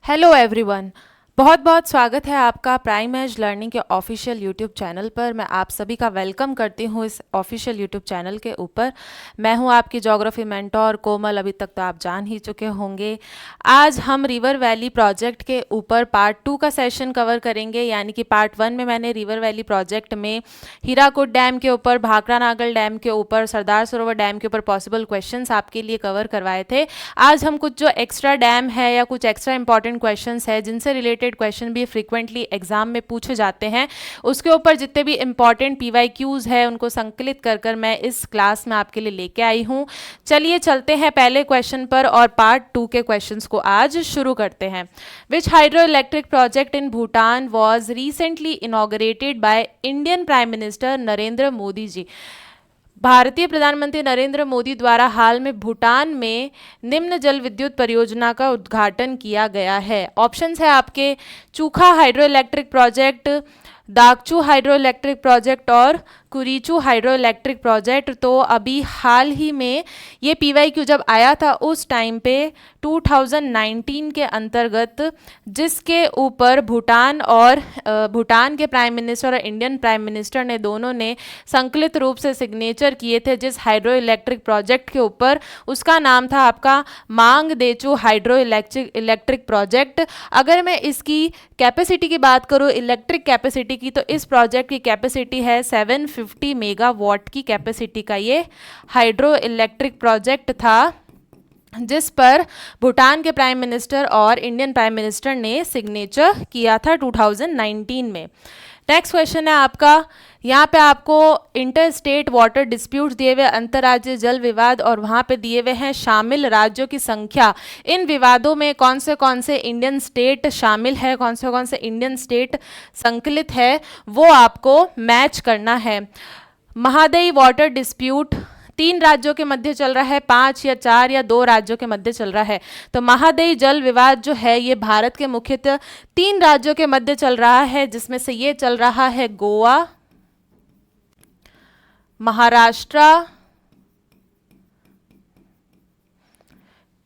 Hello everyone, बहुत बहुत स्वागत है आपका प्राइम एज लर्निंग के ऑफिशियल यूट्यूब चैनल पर। मैं आप सभी का वेलकम करती हूँ इस ऑफिशियल यूट्यूब चैनल के ऊपर। मैं हूँ आपकी ज्योग्राफी मेंटोर कोमल। अभी तक तो आप जान ही चुके होंगे। आज हम रिवर वैली प्रोजेक्ट के ऊपर पार्ट 2 का सेशन कवर करेंगे। यानी कि पार्ट 1 में मैंने रिवर वैली प्रोजेक्ट में हीराकुद डैम के ऊपर, भाखड़ा नागल डैम के ऊपर, सरदार सरोवर डैम के ऊपर पॉसिबल क्वेश्चंस आपके लिए कवर करवाए थे। आज हम कुछ जो एक्स्ट्रा डैम है या कुछ एक्स्ट्रा इंपॉर्टेंट क्वेश्चंस है जिनसे रिलेटेड क्वेश्चन भी फ्रीक्वेंटली एग्जाम में पूछे जाते हैं, उसके ऊपर जितने भी इंपॉर्टेंट पीवाईक्यूज है उनको संकलित कर कर मैं इस क्लास में आपके लिए लेके आई हूं। चलिए चलते हैं पहले क्वेश्चन पर और पार्ट 2 के क्वेश्चंस को आज शुरू करते हैं। Which hydro electric project in Bhutan was recently inaugurated by Indian prime minister Narendra Modi ji. भारतीय प्रधानमंत्री नरेंद्र मोदी द्वारा हाल में भूटान में निम्न जल विद्युत परियोजना का उद्घाटन किया गया है। ऑप्शंस है आपके Chukha hydro electric project, Dagachhu hydro electric project और कुरीचू हाइड्रो इलेक्ट्रिक प्रोजेक्ट। तो अभी हाल ही में ये पीवाईक्यू जब आया था उस टाइम पे 2019 के अंतर्गत, जिसके ऊपर भूटान और भूटान के प्राइम मिनिस्टर और इंडियन प्राइम मिनिस्टर ने दोनों ने संकलित रूप से सिग्नेचर किए थे जिस हाइड्रो इलेक्ट्रिक प्रोजेक्ट के ऊपर, उसका नाम था आपका मांग देचू हाइड्रो इलेक्ट्रिक प्रोजेक्ट। अगर मैं इसकी कैपेसिटी की बात करूँ, इलेक्ट्रिक कैपेसिटी की, तो इस प्रोजेक्ट की कैपेसिटी है 750 मेगावाट की कैपेसिटी का ये हाइड्रो इलेक्ट्रिक प्रोजेक्ट था, जिस पर भूटान के प्राइम मिनिस्टर और इंडियन प्राइम मिनिस्टर ने सिग्नेचर किया था 2019 में। नेक्स्ट क्वेश्चन है आपका, यहाँ पे आपको इंटर स्टेट वाटर डिस्प्यूट दिए हुए, अंतर्राज्यीय जल विवाद, और वहाँ पे दिए हुए हैं शामिल राज्यों की संख्या। इन विवादों में कौन से इंडियन स्टेट शामिल है, कौन से इंडियन स्टेट संकलित है, वो आपको मैच करना है। महादाई वाटर डिस्प्यूट 3 राज्यों के मध्य चल रहा है, 5 या 4 या 2 राज्यों के मध्य चल रहा है। तो महादाई जल विवाद जो है ये भारत के मुख्यतः 3 राज्यों के मध्य चल रहा है, जिसमें से ये चल रहा है गोवा, महाराष्ट्र,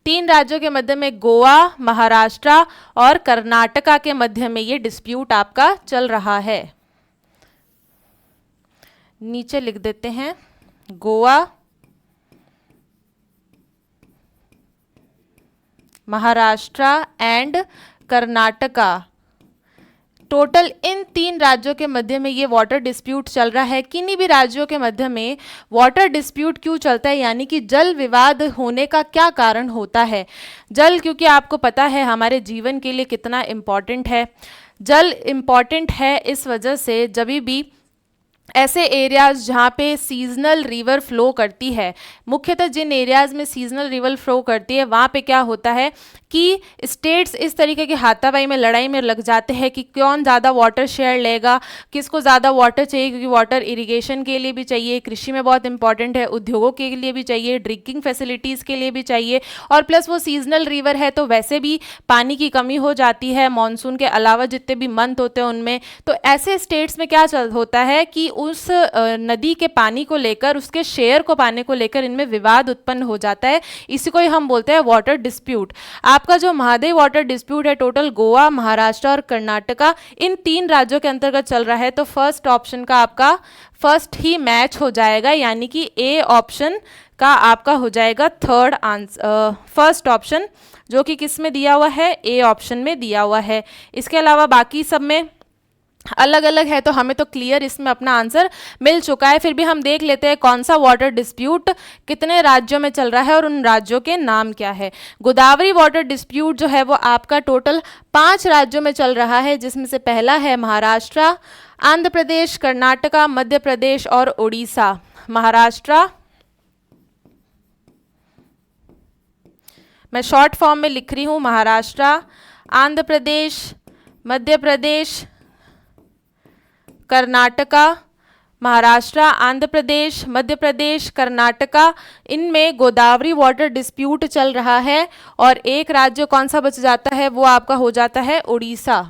3 राज्यों के मध्य में गोवा, महाराष्ट्र और कर्नाटका के मध्य में ये डिस्प्यूट आपका चल रहा है। नीचे लिख देते हैं गोवा, महाराष्ट्र एंड कर्नाटका। टोटल इन 3 राज्यों के मध्य में ये वाटर डिस्प्यूट चल रहा है। किन्हीं भी राज्यों के मध्य में वाटर डिस्प्यूट क्यों चलता है, यानी कि जल विवाद होने का क्या कारण होता है। जल, क्योंकि आपको पता है हमारे जीवन के लिए कितना इम्पॉर्टेंट है। जल इम्पॉर्टेंट है इस वजह से जब भी ऐसे एरियाज जहाँ पे सीजनल रिवर फ्लो करती है, मुख्यतः जिन एरियाज में सीजनल रिवर फ्लो करती है, वहाँ पे क्या होता है कि स्टेट्स इस तरीके की हाथापाई में, लड़ाई में लग जाते हैं कि कौन ज़्यादा वाटर शेयर लेगा, किसको ज़्यादा वाटर चाहिए, क्योंकि वाटर इरिगेशन के लिए भी चाहिए, कृषि में बहुत इंपॉर्टेंट है, उद्योगों के लिए भी चाहिए, ड्रिंकिंग फैसिलिटीज़ के लिए भी चाहिए, और प्लस वो सीजनल रिवर है तो वैसे भी पानी की कमी हो जाती है मानसून के अलावा जितने भी मंथ होते हैं उनमें। तो ऐसे स्टेट्स में क्या होता है कि उस नदी के पानी को लेकर, उसके शेयर को पाने को लेकर इनमें विवाद उत्पन्न हो जाता है। इसी को ही हम बोलते हैं वाटर डिस्प्यूट। आपका जो महादाई वाटर डिस्प्यूट है टोटल गोवा, महाराष्ट्र और कर्नाटका, इन 3 राज्यों के अंतर्गत चल रहा है। तो फर्स्ट ऑप्शन का आपका फर्स्ट ही मैच हो जाएगा, यानी कि ए ऑप्शन का आपका हो जाएगा थर्ड आंसर, फर्स्ट ऑप्शन, जो कि किस में दिया हुआ है, ए ऑप्शन में दिया हुआ है। इसके अलावा बाकी सब में अलग अलग है, तो हमें तो क्लियर इसमें अपना आंसर मिल चुका है। फिर भी हम देख लेते हैं कौन सा वाटर डिस्प्यूट कितने राज्यों में चल रहा है और उन राज्यों के नाम क्या है। गोदावरी वाटर डिस्प्यूट जो है वो आपका टोटल 5 राज्यों में चल रहा है, जिसमें से पहला है महाराष्ट्र, आंध्र प्रदेश, कर्नाटका, मध्य प्रदेश और उड़ीसा। महाराष्ट्र, मैं शॉर्ट फॉर्म में लिख रही हूँ, महाराष्ट्र, आंध्र प्रदेश, मध्य प्रदेश, कर्नाटका, महाराष्ट्र, आंध्र प्रदेश, मध्य प्रदेश, कर्नाटका, इनमें गोदावरी वाटर डिस्प्यूट चल रहा है। और एक राज्य कौन सा बच जाता है, वो आपका हो जाता है उड़ीसा।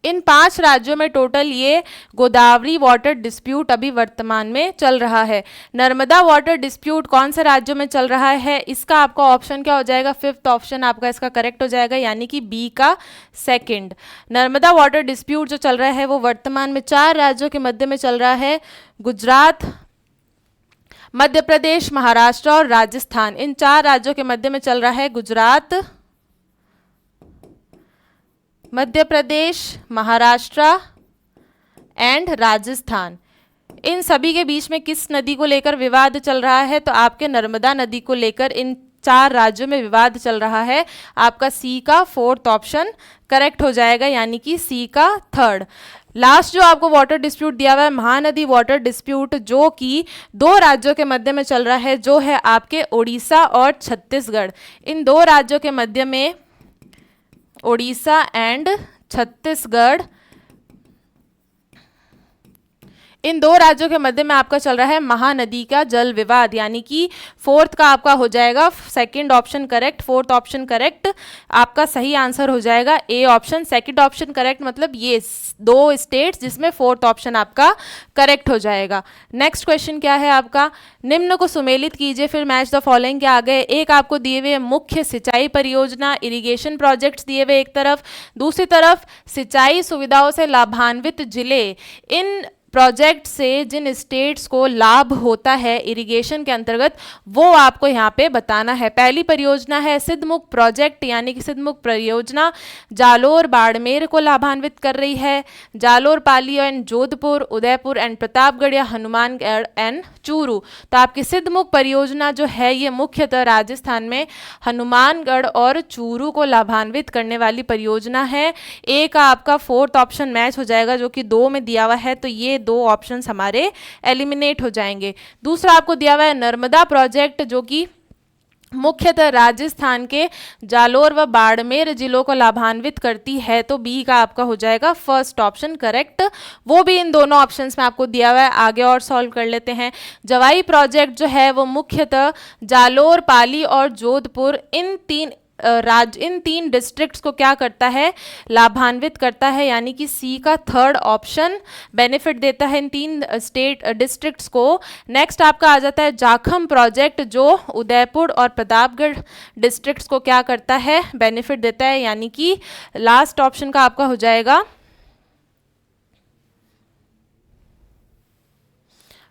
इन 5 राज्यों में टोटल ये गोदावरी वाटर डिस्प्यूट अभी वर्तमान में चल रहा है। नर्मदा वाटर डिस्प्यूट कौन से राज्यों में चल रहा है, इसका आपका ऑप्शन क्या हो जाएगा, 5th ऑप्शन आपका इसका करेक्ट हो जाएगा, यानी कि बी का सेकंड। नर्मदा वाटर डिस्प्यूट जो चल रहा है वो वर्तमान में 4 राज्यों के मध्य में चल रहा है, गुजरात, मध्य प्रदेश, महाराष्ट्र और राजस्थान। इन 4 राज्यों के मध्य में चल रहा है, गुजरात, मध्य प्रदेश, महाराष्ट्र एंड राजस्थान। इन सभी के बीच में किस नदी को लेकर विवाद चल रहा है, तो आपके नर्मदा नदी को लेकर इन 4 राज्यों में विवाद चल रहा है। आपका सी का 4th ऑप्शन करेक्ट हो जाएगा, यानी कि सी का 3rd। लास्ट जो आपको वाटर डिस्प्यूट दिया हुआ है, महानदी वाटर डिस्प्यूट, जो कि 2 राज्यों के मध्य में चल रहा है, जो है आपके उड़ीसा और छत्तीसगढ़। इन 2 राज्यों के मध्य में, उड़ीसा एंड छत्तीसगढ़, इन 2 राज्यों के मध्य में आपका चल रहा है महानदी का जल विवाद, यानी कि 4th का आपका हो जाएगा 2nd option correct, 4th option correct. आपका सही आंसर हो जाएगा A option. 2nd option correct मतलब ये 2 स्टेट्स जिसमें 4th ऑप्शन आपका करेक्ट हो जाएगा। नेक्स्ट क्वेश्चन क्या है आपका, निम्न को सुमेलित कीजिए फिर मैच द फॉलोइंग के आगे। एक आपको दिए हुए मुख्य सिंचाई परियोजना, इरिगेशन प्रोजेक्ट्स दिए हुए एक तरफ, दूसरी तरफ सिंचाई सुविधाओं से लाभान्वित जिले। इन प्रोजेक्ट से जिन स्टेट्स को लाभ होता है इरिगेशन के अंतर्गत, वो आपको यहाँ पे बताना है। पहली परियोजना है सिद्धमुख प्रोजेक्ट, यानी कि सिद्धमुख परियोजना जालोर बाड़मेर को लाभान्वित कर रही है। जालोर, पाली एंड जोधपुर, उदयपुर एंड प्रतापगढ़ या हनुमानगढ़ एंड चूरू। तो आपकी सिद्धमुख परियोजना जो है ये मुख्यतः राजस्थान में हनुमानगढ़ और चूरू को लाभान्वित करने वाली परियोजना है। ए का आपका 4th ऑप्शन मैच हो जाएगा, जो कि 2 में दिया हुआ है, तो ये 2 ऑप्शंस हमारे एलिमिनेट हो जाएंगे। दूसरा आपको दिया हुआ है नर्मदा प्रोजेक्ट, जो कि मुख्यतः राजस्थान के जालोर व बाड़मेर जिलों को लाभान्वित करती है, तो बी का आपका हो जाएगा 1st ऑप्शन करेक्ट। वो भी इन दोनों ऑप्शंस में आपको दिया हुआ है। आगे और सॉल्व कर लेते हैं। जवाई प्रोजेक्ट जो है वो मुख्यतः जालोर, पाली और जोधपुर, इन 3 डिस्ट्रिक्ट्स को क्या करता है, लाभान्वित करता है, यानी कि सी का 3rd ऑप्शन बेनिफिट देता है इन 3 डिस्ट्रिक्ट्स को। नेक्स्ट आपका आ जाता है जाखम प्रोजेक्ट, जो उदयपुर और प्रतापगढ़ डिस्ट्रिक्ट्स को क्या करता है, बेनिफिट देता है, यानी कि लास्ट ऑप्शन का आपका हो जाएगा,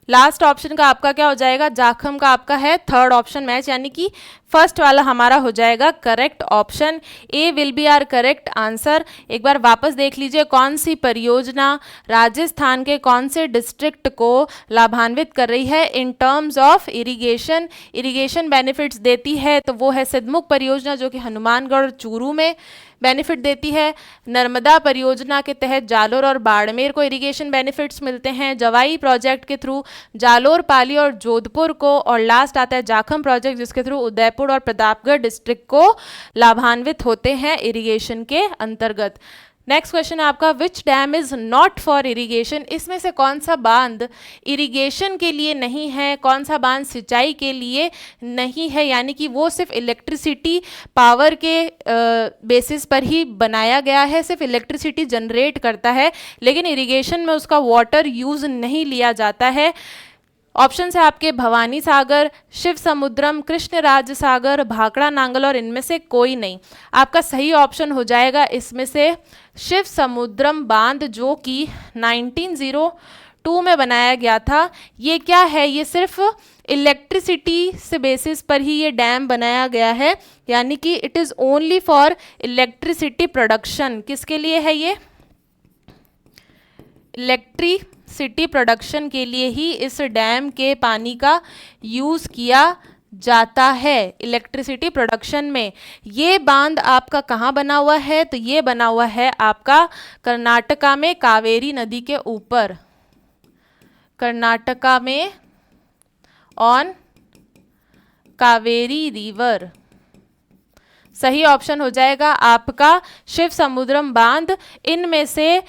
लास्ट ऑप्शन का आपका क्या हो जाएगा, जाखम का आपका है 3rd ऑप्शन मैच, यानी कि फर्स्ट वाला हमारा हो जाएगा correct option. A will be our correct answer. एक बार वापस देख लीजिए, कौन सी परियोजना राजस्थान के कौन से डिस्ट्रिक्ट को लाभान्वित कर रही है in terms of irrigation, irrigation benefits देती है, तो वो है सिद्धमुख परियोजना, जो कि हनुमानगढ़ और चूरू में बेनिफिट देती है। नर्मदा परियोजना के तहत जालोर और बाड़मेर को इरिगेशन बेनिफिट्स मिलते हैं। जवाई प्रोजेक्ट के थ्रू जालोर, पाली और जोधपुर को, और लास्ट आता है जाखम प्रोजेक्ट, जिसके थ्रू उदयपुर और प्रतापगढ़ डिस्ट्रिक्ट को लाभान्वित होते हैं इरिगेशन के अंतर्गत। नेक्स्ट क्वेश्चन है आपका, which dam is not for irrigation. इसमें से कौन सा बांध इरिगेशन के लिए नहीं है, कौन सा बांध सिंचाई के लिए नहीं है, यानी कि वो सिर्फ इलेक्ट्रिसिटी पावर के बेसिस पर ही बनाया गया है, सिर्फ इलेक्ट्रिसिटी जनरेट करता है, लेकिन इरिगेशन में उसका वाटर यूज नहीं लिया जाता है। ऑप्शन है आपके भवानी सागर, शिव समुद्रम, कृष्णराज सागर, भाखड़ा नांगल, और इनमें से कोई नहीं। आपका सही ऑप्शन हो जाएगा इसमें से शिव समुद्रम बांध, जो कि 1902 में बनाया गया था। ये क्या है, ये सिर्फ इलेक्ट्रिसिटी से बेसिस पर ही ये डैम बनाया गया है, यानी कि it is only for electricity production. किसके लिए है ये, इलेक्ट्रिसिटी प्रोडक्शन के लिए ही इस डैम के पानी का यूज़ किया जाता है इलेक्ट्रिसिटी प्रोडक्शन में। ये बांध आपका कहाँ बना हुआ है, तो ये बना हुआ है आपका कर्नाटका में कावेरी नदी के ऊपर, कर्नाटका में ऑन कावेरी रिवर। सही ऑप्शन हो जाएगा आपका शिव समुद्रम बांध। इनमें से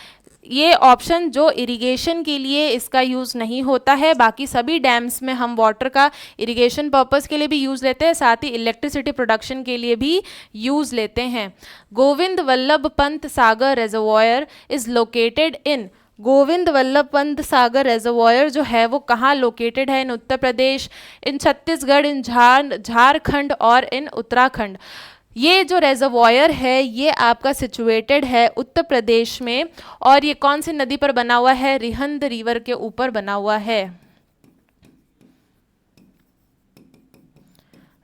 ये ऑप्शन जो इरिगेशन के लिए इसका यूज़ नहीं होता है, बाकी सभी डैम्स में हम वाटर का इरिगेशन पर्पस के लिए भी यूज़ लेते हैं, साथ ही इलेक्ट्रिसिटी प्रोडक्शन के लिए भी यूज़ लेते हैं। Govind Vallabh Pant Sagar reservoir is located in, Govind Vallabh Pant Sagar reservoir जो है वो कहाँ लोकेटेड है? इन उत्तर प्रदेश, इन छत्तीसगढ़, इन झारखंड और इन उत्तराखंड। ये जो रेजर्वॉयर है ये आपका सिचुएटेड है उत्तर प्रदेश में, और ये कौन सी नदी पर बना हुआ है? रिहंद रिवर के ऊपर बना हुआ है।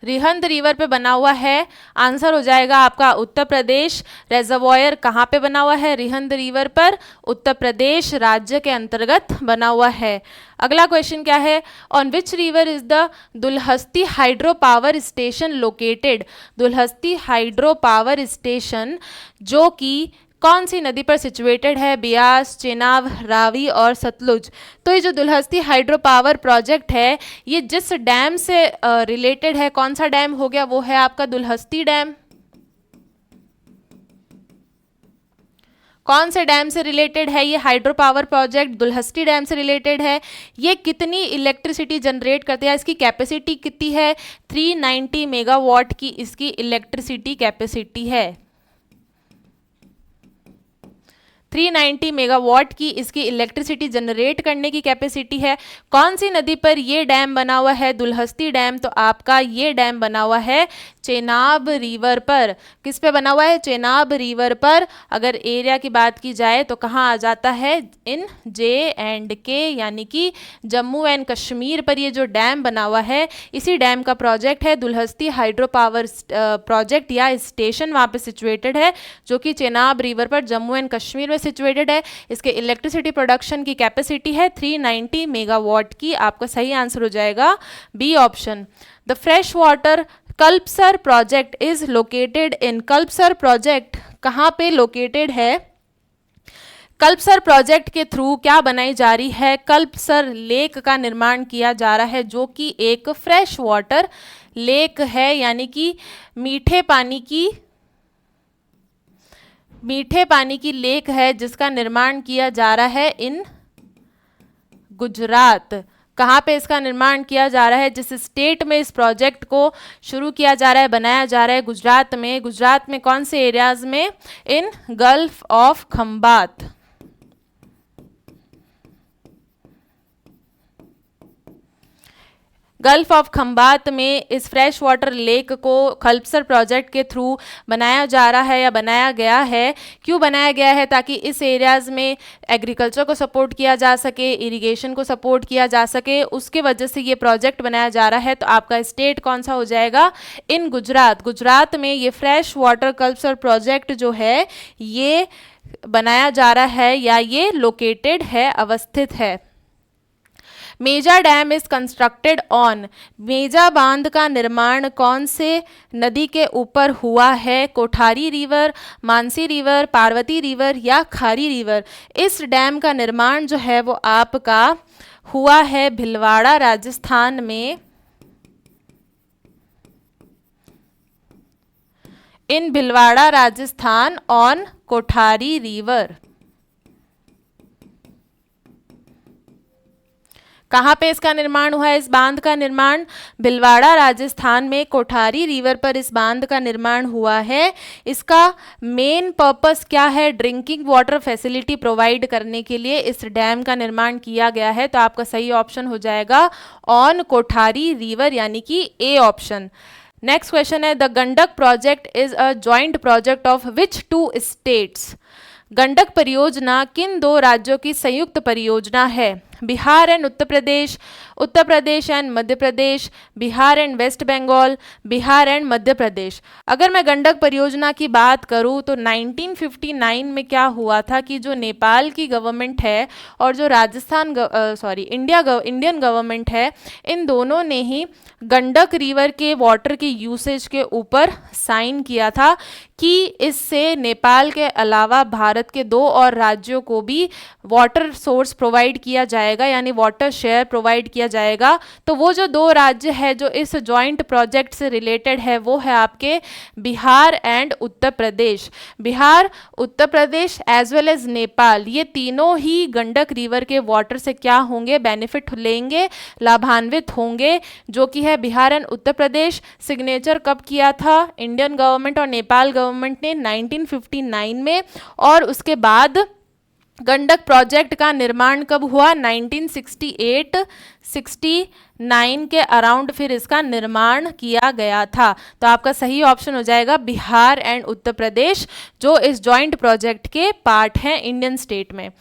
रिहंद रिवर पे बना हुआ है। आंसर हो जाएगा आपका उत्तर प्रदेश। रेजर्वॉयर कहाँ पे बना हुआ है? रिहंद रिवर पर, उत्तर प्रदेश राज्य के अंतर्गत बना हुआ है। अगला क्वेश्चन क्या है? On which river is the Dulhasti hydro power station located? Dulhasti hydro power station जो कि कौन सी नदी पर सिचुएटेड है? ब्यास, चेनाब, रावी और सतलुज। तो ये जो दुलहस्ती हाइड्रो पावर प्रोजेक्ट है ये जिस डैम से रिलेटेड है, कौन सा डैम हो गया? वो है आपका दुलहस्ती डैम। कौन से डैम से रिलेटेड है ये hydro power project? Dulhasti dam से रिलेटेड है। ये कितनी इलेक्ट्रिसिटी जनरेट करते हैं? इसकी कैपेसिटी कितनी है? 390 मेगावाट की इसकी इलेक्ट्रिसिटी कैपेसिटी है। 390 मेगावाट की इसकी इलेक्ट्रिसिटी जनरेट करने की कैपेसिटी है। कौन सी नदी पर ये डैम बना हुआ है? दुलहस्ती डैम। तो आपका ये डैम बना हुआ है चेनाब रिवर पर। किस पे बना हुआ है? चेनाब रिवर पर। अगर एरिया की बात की जाए तो कहाँ आ जाता है? इन J&K यानी कि जम्मू एंड कश्मीर पर ये जो डैम बना हुआ है इसी डैम का प्रोजेक्ट है दुलहस्ती हाइड्रो पावर प्रोजेक्ट या स्टेशन वहाँ पे सिचुएटेड है, जो कि चेनाब रिवर पर जम्मू एंड कश्मीर में सिचुएटेड है। इसके इलेक्ट्रिसिटी प्रोडक्शन की कैपेसिटी है 390 मेगावाट की। आपका सही आंसर हो जाएगा B option. The fresh water Kalpasar project is located in, Kalpasar project कहाँ पे लोकेटेड है? कल्पसर प्रोजेक्ट के थ्रू क्या बनाई जा रही है? कल्पसर लेक का निर्माण किया जा रहा है जो कि एक फ्रेश वाटर लेक है, यानी कि मीठे पानी की लेक है जिसका निर्माण किया जा रहा है इन गुजरात। कहाँ पे इसका निर्माण किया जा रहा है? जिस स्टेट में इस प्रोजेक्ट को शुरू किया जा रहा है, बनाया जा रहा है, गुजरात में। गुजरात में कौन से एरियाज में? In gulf of Khambhat. Gulf of Khambhat में इस फ्रेश वाटर लेक को कल्पसर प्रोजेक्ट के थ्रू बनाया जा रहा है या बनाया गया है। क्यों बनाया गया है? ताकि इस एरियाज में एग्रीकल्चर को सपोर्ट किया जा सके, इरिगेशन को सपोर्ट किया जा सके, उसके वजह से ये प्रोजेक्ट बनाया जा रहा है। तो आपका स्टेट कौन सा हो जाएगा? इन गुजरात। गुजरात में ये फ्रेश वाटर कल्पसर प्रोजेक्ट जो है ये बनाया जा रहा है या ये लोकेटेड है, अवस्थित है। मेजा डैम इज कंस्ट्रक्टेड ऑन, मेजा बांध का निर्माण कौन से नदी के ऊपर हुआ है? Kothari river, Mansi river, Parvati river या खारी रिवर। इस डैम का निर्माण जो है वो आपका हुआ है भिलवाड़ा राजस्थान में। इन भिलवाड़ा राजस्थान ऑन कोठारी रिवर। कहाँ पे इसका निर्माण हुआ है? इस बांध का निर्माण भिलवाड़ा राजस्थान में कोठारी रिवर पर इस बांध का निर्माण हुआ है। इसका मेन पर्पस क्या है? ड्रिंकिंग वाटर फैसिलिटी प्रोवाइड करने के लिए इस डैम का निर्माण किया गया है। तो आपका सही ऑप्शन हो जाएगा ऑन कोठारी रिवर यानी कि ए ऑप्शन। नेक्स्ट क्वेश्चन है the Gandak project is a joint project of which 2 states? Gandak परियोजना किन 2 राज्यों की संयुक्त परियोजना है? Bihar and Uttar Pradesh and Madhya Pradesh, Bihar and West Bengal, Bihar and Madhya Pradesh. अगर मैं गंडक परियोजना की बात करूं तो 1959 में क्या हुआ था कि जो नेपाल की गवर्नमेंट है और जो इंडियन गवर्नमेंट है, इन दोनों ने ही गंडक रिवर के वाटर के यूसेज के ऊपर साइन किया था कि इससे नेपाल के अलावा भारत के 2 और राज्यों को भी वाटर सोर्स प्रोवाइड किया जाएगा जाएगा, यानी वाटर शेयर प्रोवाइड किया जाएगा। तो वो जो दो राज्य है जो इस जॉइंट प्रोजेक्ट से रिलेटेड है वो है आपके Bihar and Uttar Pradesh. Bihar, Uttar Pradesh as well as Nepal, ये तीनों ही गंडक रिवर के वाटर से क्या होंगे, बेनिफिट लेंगे, लाभान्वित होंगे, जो कि है Bihar and Uttar Pradesh. Signature कब किया था इंडियन गवर्नमेंट और नेपाल गवर्नमेंट ने, 1959 में। और उसके बाद गंडक प्रोजेक्ट का निर्माण कब हुआ, 1968-69 के अराउंड फिर इसका निर्माण किया गया था। तो आपका सही ऑप्शन हो जाएगा बिहार एंड उत्तर प्रदेश, जो इस जॉइंट प्रोजेक्ट के पार्ट हैं इंडियन स्टेट में।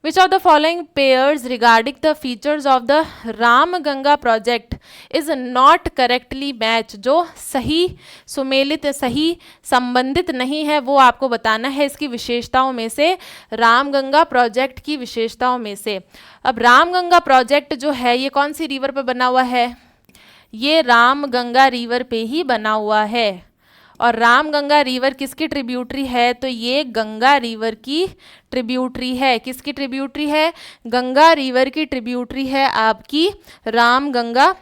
Which of the following pairs regarding the features of the Ramganga project is not correctly matched? जो सही सुमेलित, सही संबंधित नहीं है, वो आपको बताना है इसकी विशेषताओं में से, रामगंगा प्रोजेक्ट की विशेषताओं में से। अब रामगंगा प्रोजेक्ट जो है ये कौन सी रिवर पर बना हुआ है, ये रामगंगा रिवर पे ही बना हुआ है। और रामगंगा रिवर किसकी ट्रिब्यूटरी है, तो ये गंगा रिवर की ट्रिब्यूटरी है। किसकी ट्रिब्यूटरी है, गंगा रिवर की ट्रिब्यूटरी है आपकी Ramganga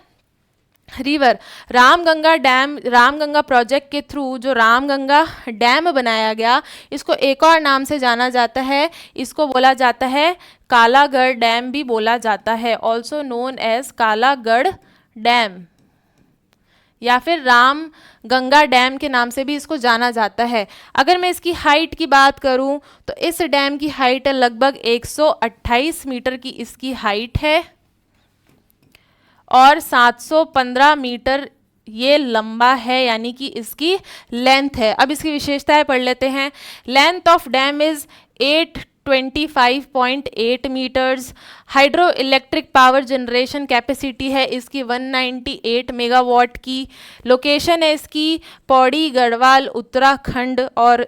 river. Ramganga dam, Ramganga project के थ्रू जो रामगंगा डैम बनाया गया, इसको एक और नाम से जाना जाता है, इसको बोला जाता है कालागढ़ डैम भी बोला जाता है, also known as Kalagarh dam, या फिर राम गंगा डैम के नाम से भी इसको जाना जाता है। अगर मैं इसकी हाइट की बात करूं तो इस डैम की हाइट है लगभग 128 मीटर की इसकी हाइट है और 715 मीटर ये लंबा है, यानी कि इसकी लेंथ है। अब इसकी विशेषताएं पढ़ लेते हैं। Length of dam is 825.8 metres. Hydro electric power generation capacity है इसकी 198 मेगावाट की। लोकेशन है इसकी पौड़ी गढ़वाल उत्तराखंड। और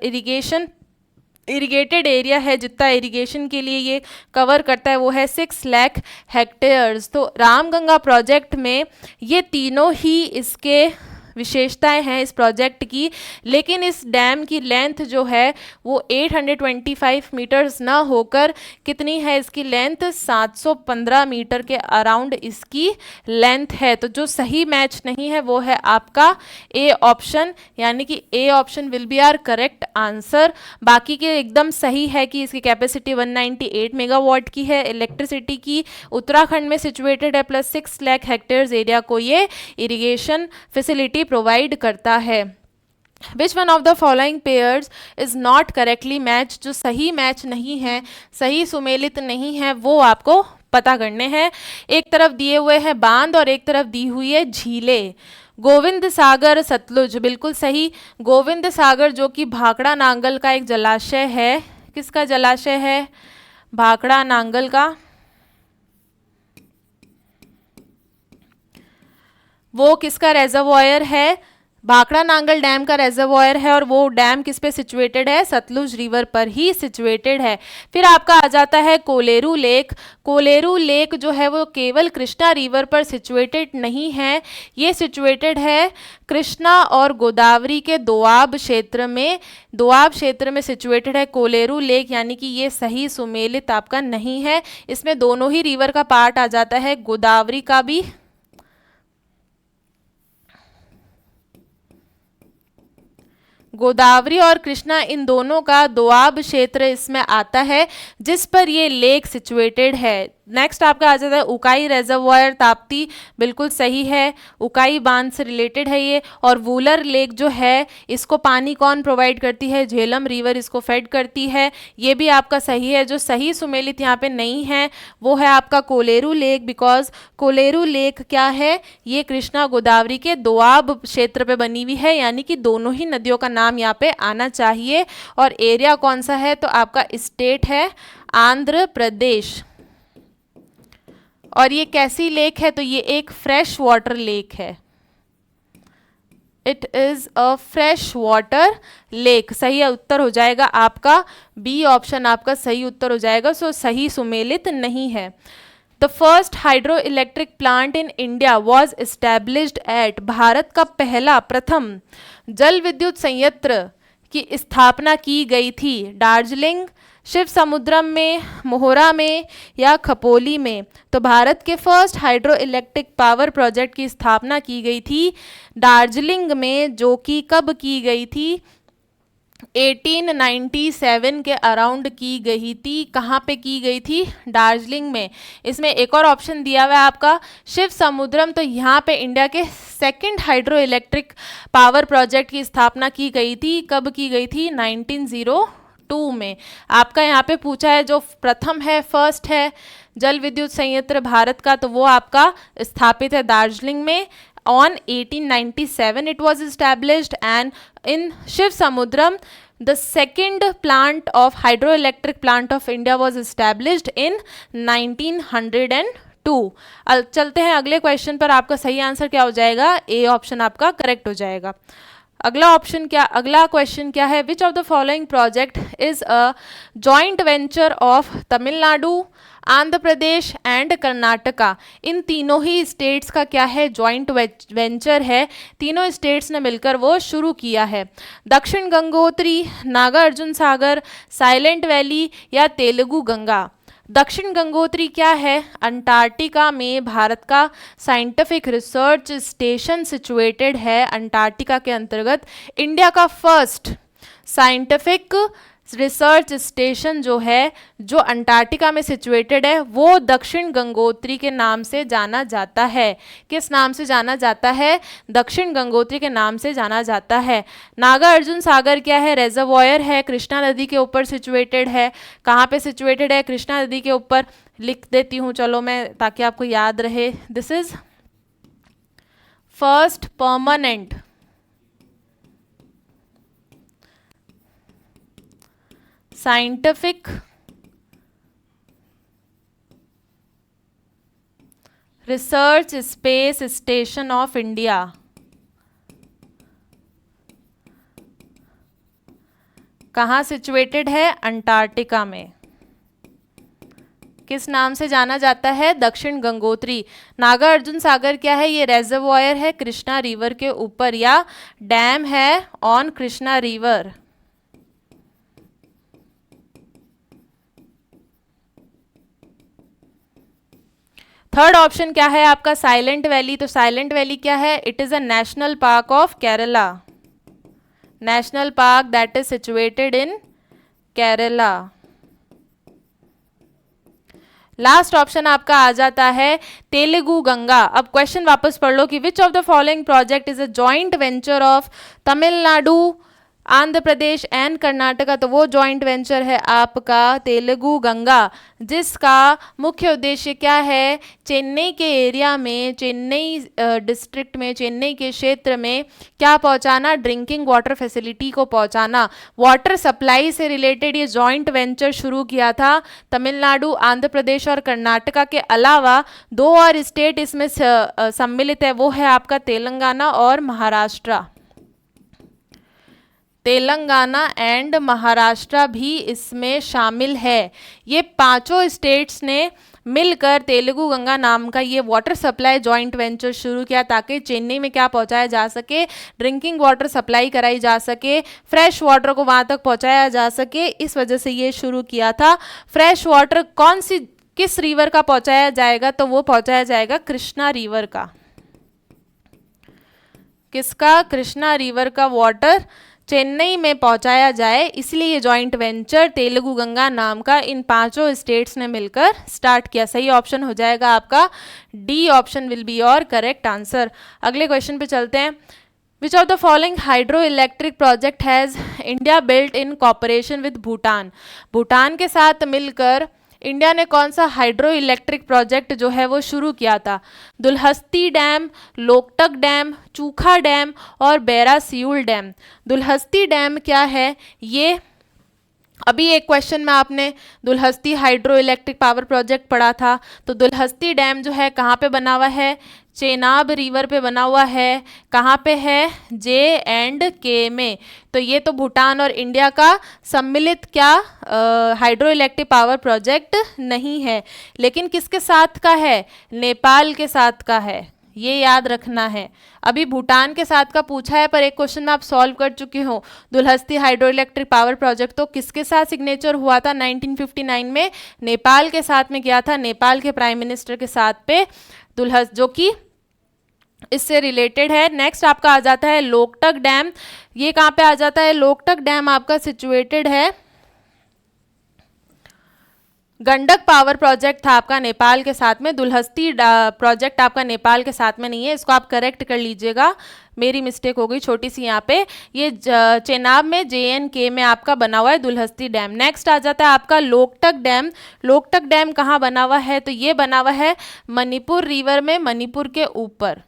इरिगेटेड एरिया है, जितना इरिगेशन के लिए ये कवर करता है वो है 6 लाख हेक्टेयर्स। तो रामगंगा प्रोजेक्ट में ये तीनों ही इसके विशेषताएं हैं इस प्रोजेक्ट की, लेकिन इस डैम की लेंथ जो है वो 825 मीटर्स ना होकर कितनी है इसकी लेंथ, 715 मीटर के अराउंड इसकी लेंथ है। तो जो सही मैच नहीं है वो है आपका ए ऑप्शन, यानी कि A option will be our correct answer. बाकी के एकदम सही है कि इसकी कैपेसिटी 198 मेगावाट की है इलेक्ट्रिसिटी की, उत्तराखंड में सिचुएटेड है, प्लस 6 लाख हेक्टेयर्स एरिया को ये इरिगेशन फैसिलिटी प्रोवाइड करता है। Which one of the following pairs is not correctly matched? जो सही मैच नहीं है, सही सुमेलित नहीं है, वो आपको पता करने हैं। एक तरफ दिए हुए हैं बांध और एक तरफ दी हुई है झीलें। गोविंद सागर सतलुज, बिल्कुल सही। गोविंद सागर जो कि भाखड़ा नांगल का एक जलाशय है, किसका जलाशय है, भाखड़ा नांगल का। वो किसका रेजर्वॉयर है, भाखड़ा नांगल डैम का रेजर्वॉयर है। और वो डैम किस पे सिचुएटेड है, सतलुज रिवर पर ही सिचुएटेड है। फिर आपका आ जाता है कोलेरू लेक। कोलेरू लेक जो है वो केवल कृष्णा रिवर पर सिचुएटेड नहीं है, ये सिचुएटेड है कृष्णा और गोदावरी के दोआब क्षेत्र में, दोआब क्षेत्र में सिचुएटेड है कोलेरू लेक, यानी कि ये सही सुमेलित आपका नहीं है। इसमें दोनों ही रिवर का पार्ट आ जाता है, गोदावरी का भी, गोदावरी और कृष्णा, इन दोनों का दोआब क्षेत्र इसमें आता है जिस पर ये लेक सिचुएटेड है। नेक्स्ट आपका आ जाता है उकाई रेजर्वॉयर ताप्ती, बिल्कुल सही है, उकाई बांध से रिलेटेड है ये। और वूलर लेक जो है इसको पानी कौन प्रोवाइड करती है, झेलम रिवर इसको फेड करती है, ये भी आपका सही है। जो सही सुमेलित यहाँ पे नहीं है वो है आपका Kolleru lake, because Kolleru lake क्या है, ये कृष्णा गोदावरी के दोआब क्षेत्र पे बनी हुई है, यानी कि दोनों ही नदियों का नाम यहाँ पे आना चाहिए। और एरिया कौन सा है, तो आपका स्टेट है आंध्र प्रदेश। और ये कैसी लेक है, तो ये एक फ्रेश वाटर लेक है, it is a fresh water lake. सही उत्तर हो जाएगा आपका बी ऑप्शन, आपका सही उत्तर हो जाएगा। सो सही सुमेलित नहीं है। The first hydro electric plant in India was established eight, Bharat का पहला प्रथम जल विद्युत संयंत्र की स्थापना की गई थी? दार्जिलिंग, शिव समुद्रम में, मोहरा में या खपोली में? तो भारत के first hydro electric power project की स्थापना की गई थी दार्जिलिंग में, जो कि कब की गई थी? 1897 के अराउंड की गई थी। कहाँ पे की गई थी? दार्जिलिंग में। इसमें एक और ऑप्शन दिया हुआ है आपका शिव समुद्रम, तो यहाँ पे इंडिया के second hydro electric power project की स्थापना की गई थी। कब की गई थी? 1902 में। आपका यहाँ पे पूछा है जो प्रथम है, फर्स्ट है जल विद्युत संयंत्र भारत का, तो वो आपका स्थापित है दार्जिलिंग में। On 1897 it was established, and in Shiv Samudram the second plant of hydroelectric plant of India was established in 1902. चलते हैं अगले क्वेश्चन पर। आपका सही आंसर क्या हो जाएगा? ए ऑप्शन आपका करेक्ट हो जाएगा। अगला क्वेश्चन क्या है? Which of the following project is a joint venture of Tamil Nadu, Andhra Pradesh and Karnataka? इन तीनों ही स्टेट्स का क्या है? जॉइंट वेंचर है। तीनों स्टेट्स ने मिलकर वो शुरू किया है। दक्षिण गंगोत्री, नागार्जुन सागर, साइलेंट वैली या तेलुगु गंगा? दक्षिण गंगोत्री क्या है? अंटार्कटिका में भारत का साइंटिफिक रिसर्च स्टेशन सिचुएटेड है। अंटार्कटिका के अंतर्गत इंडिया का फर्स्ट साइंटिफिक रिसर्च स्टेशन जो है, जो अंटार्कटिका में सिचुएटेड है, वो दक्षिण गंगोत्री के नाम से जाना जाता है। किस नाम से जाना जाता है? दक्षिण गंगोत्री के नाम से जाना जाता है। नागार्जुन सागर क्या है? रेजर्वॉयर है, कृष्णा नदी के ऊपर सिचुएटेड है। कहाँ पे सिचुएटेड है? कृष्णा नदी के ऊपर। लिख देती हूँ चलो मैं, ताकि आपको याद रहे। This is first permanent scientific research space station of India. कहाँ सिचुएटेड है? अंटार्कटिका में। किस नाम से जाना जाता है? दक्षिण गंगोत्री। नागार्जुन सागर क्या है? ये रेजर्वॉयर है कृष्णा रिवर के ऊपर, या डैम है on Krishna river. Third option क्या है आपका? Silent valley. तो साइलेंट वैली क्या है? It is a national park of Kerala. National park that is situated in Kerala. Last option आपका आ जाता है तेलुगु गंगा। अब क्वेश्चन वापस पढ़ लो कि विच of the following project is a joint venture of Tamil Nadu, Andhra Pradesh and Karnataka? तो वो जॉइंट वेंचर है आपका तेलुगु गंगा, जिसका मुख्य उद्देश्य क्या है? चेन्नई के एरिया में, चेन्नई डिस्ट्रिक्ट में, चेन्नई के क्षेत्र में क्या पहुंचाना? ड्रिंकिंग वाटर फैसिलिटी को पहुंचाना। वाटर सप्लाई से रिलेटेड ये जॉइंट वेंचर शुरू किया था तमिलनाडु, आंध्र प्रदेश और कर्नाटका के अलावा। दो और स्टेट इसमें सम्मिलित है, वो है आपका तेलंगाना और महाराष्ट्र। तेलंगाना एंड महाराष्ट्र भी इसमें शामिल है। ये पांचों स्टेट्स ने मिलकर तेलुगु गंगा नाम का ये वाटर सप्लाई जॉइंट वेंचर शुरू किया, ताकि चेन्नई में क्या पहुंचाया जा सके? ड्रिंकिंग वाटर सप्लाई कराई जा सके, फ्रेश वाटर को वहां तक पहुंचाया जा सके। इस वजह से ये शुरू किया था। फ्रेश वाटर किस रिवर का पहुंचाया जाएगा? तो वो पहुंचाया जाएगा कृष्णा रिवर का। किसका? कृष्णा रिवर का वाटर चेन्नई में पहुंचाया जाए, इसलिए ये जॉइंट वेंचर तेलुगु गंगा नाम का इन पांचों स्टेट्स ने मिलकर स्टार्ट किया। सही ऑप्शन हो जाएगा आपका D option will be your correct answer. अगले क्वेश्चन पे चलते हैं। विच of the following hydro electric project has India built in cooperation with Bhutan? Bhutan के साथ मिलकर इंडिया ने कौन सा हाइड्रो इलेक्ट्रिक प्रोजेक्ट जो है वो शुरू किया था? Dulhasti dam, Loktak dam, Chukha dam और बैरासियुल डैम। दुलहस्ती डैम क्या है? ये अभी एक क्वेश्चन में आपने Dulhasti hydro electric power project पढ़ा था। तो दुलहस्ती डैम जो है कहाँ पे बना हुआ है? चेनाब रिवर पे बना हुआ है। कहाँ पे है? J&K में। तो ये तो भूटान और इंडिया का सम्मिलित क्या हाइड्रो इलेक्ट्रिक पावर प्रोजेक्ट नहीं है, लेकिन किसके साथ का है? नेपाल के साथ का है। ये याद रखना है। अभी भूटान के साथ का पूछा है, पर एक क्वेश्चन में आप सॉल्व कर चुके हो। Dulhasti hydro electric power project तो किसके साथ सिग्नेचर हुआ था 1959 में? नेपाल के साथ में किया था, नेपाल के प्राइम मिनिस्टर के साथ पे दुलहस, जो कि इससे रिलेटेड है। नेक्स्ट आपका आ जाता है लोकटक डैम। ये कहाँ पे आ जाता है? लोकटक डैम आपका सिचुएटेड है, गंडक पावर प्रोजेक्ट था आपका नेपाल के साथ में। दुलहस्ती प्रोजेक्ट आपका नेपाल के साथ में नहीं है, इसको आप करेक्ट कर लीजिएगा, मेरी मिस्टेक हो गई छोटी सी यहाँ पे। ये चेनाब में JNK में आपका बना हुआ है दुलहस्ती डैम। नेक्स्ट आ जाता है आपका लोकटक डैम। लोकटक डैम कहाँ बना हुआ है? तो ये बना हुआ है मणिपुर रिवर में, मणिपुर के ऊपर,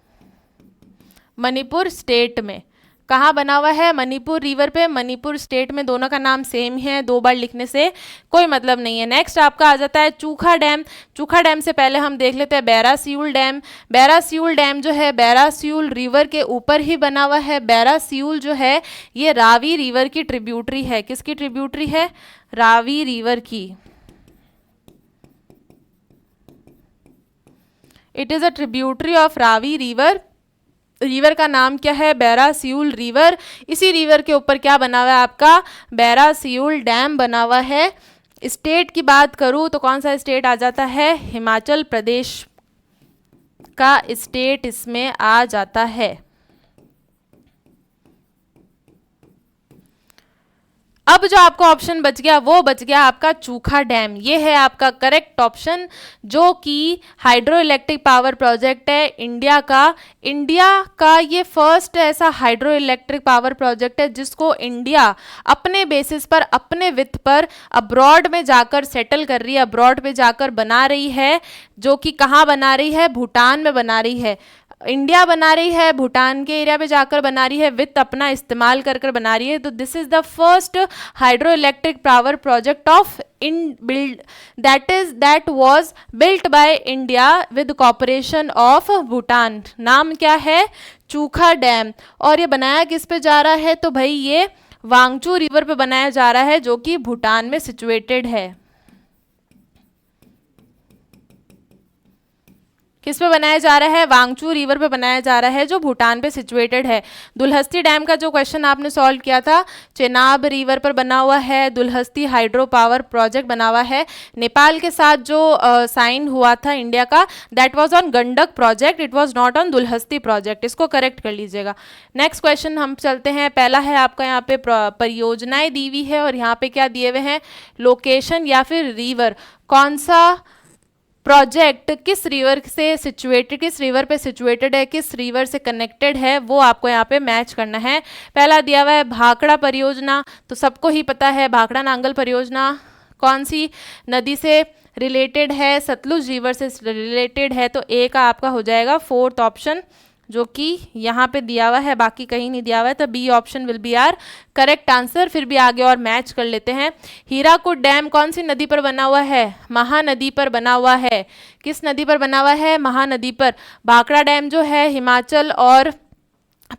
मणिपुर स्टेट में। कहाँ बना हुआ है? मणिपुर रिवर पे, मणिपुर स्टेट में। दोनों का नाम सेम है, दो बार लिखने से कोई मतलब नहीं है। नेक्स्ट आपका आ जाता है चूखा डैम। चूखा डैम से पहले हम देख लेते हैं बैरासियूल डैम। बैरासियूल डैम जो है बैरासियूल रिवर के ऊपर ही बना हुआ है। बैरासियूल जो है ये रावी रिवर की ट्रिब्यूटरी है। किसकी ट्रिब्यूटरी है? रावी रिवर की। It is a tributary of Ravi river. River का नाम क्या है? बैरासियूल रिवर। इसी रिवर के ऊपर क्या बना हुआ है आपका? बैरासियूल डैम बना हुआ है। स्टेट की बात करूं तो कौन सा स्टेट आ जाता है? हिमाचल प्रदेश का स्टेट इसमें आ जाता है। अब जो आपका ऑप्शन बच गया वो बच गया आपका चूखा डैम। ये है आपका करेक्ट ऑप्शन, जो कि हाइड्रो इलेक्ट्रिक पावर प्रोजेक्ट है इंडिया का। इंडिया का ये फर्स्ट ऐसा हाइड्रो इलेक्ट्रिक पावर प्रोजेक्ट है जिसको इंडिया अपने बेसिस पर, अपने वित्त पर अब्रॉड में जाकर सेटल कर रही है, अब्रॉड में जाकर बना रही है। जो कि कहाँ बना रही है? भूटान में बना रही है। इंडिया बना रही है, भूटान के एरिया में जाकर बना रही है, वित्त अपना इस्तेमाल कर कर बना रही है। तो this is the first hydro electric power project of in build that was built by India with cooperation of Bhutan. नाम क्या है? चूखा डैम। और ये बनाया किस पे जा रहा है? तो भाई ये वांगचू रिवर पे बनाया जा रहा है, जो कि भूटान में सिचुएटेड है। किस पे बनाया जा रहा है? वांगचू रिवर पे बनाया जा रहा है, जो भूटान पे सिचुएटेड है। दुलहस्ती डैम का जो क्वेश्चन आपने सॉल्व किया था, चेनाब रिवर पर बना हुआ है, दुलहस्ती हाइड्रो पावर प्रोजेक्ट बना हुआ है। नेपाल के साथ जो साइन हुआ था इंडिया का, that was on Gandak project, it was not on Dulhasti project. इसको करेक्ट कर लीजिएगा। नेक्स्ट क्वेश्चन हम चलते हैं। पहला है आपका यहाँ पे परियोजनाएं दी हुई है, और यहाँ पे क्या दिए हुए हैं? लोकेशन या फिर रिवर। कौन सा प्रोजेक्ट किस रिवर से सिचुएटेड, किस रिवर पे सिचुएटेड है, किस रिवर से कनेक्टेड है, वो आपको यहाँ पे मैच करना है। पहला दिया हुआ है भाखड़ा परियोजना, तो सबको ही पता है भाखड़ा नांगल परियोजना कौन सी नदी से रिलेटेड है? सतलुज रिवर से रिलेटेड है। तो ए का आपका हो जाएगा फोर्थ ऑप्शन, जो कि यहाँ पे दिया हुआ है, बाकी कहीं नहीं दिया हुआ है। तो B option will be our correct answer. फिर भी आगे और मैच कर लेते हैं। हीराकुद डैम कौन सी नदी पर बना हुआ है? महानदी पर बना हुआ है। किस नदी पर बना हुआ है? महानदी पर। भाखड़ा डैम जो है हिमाचल और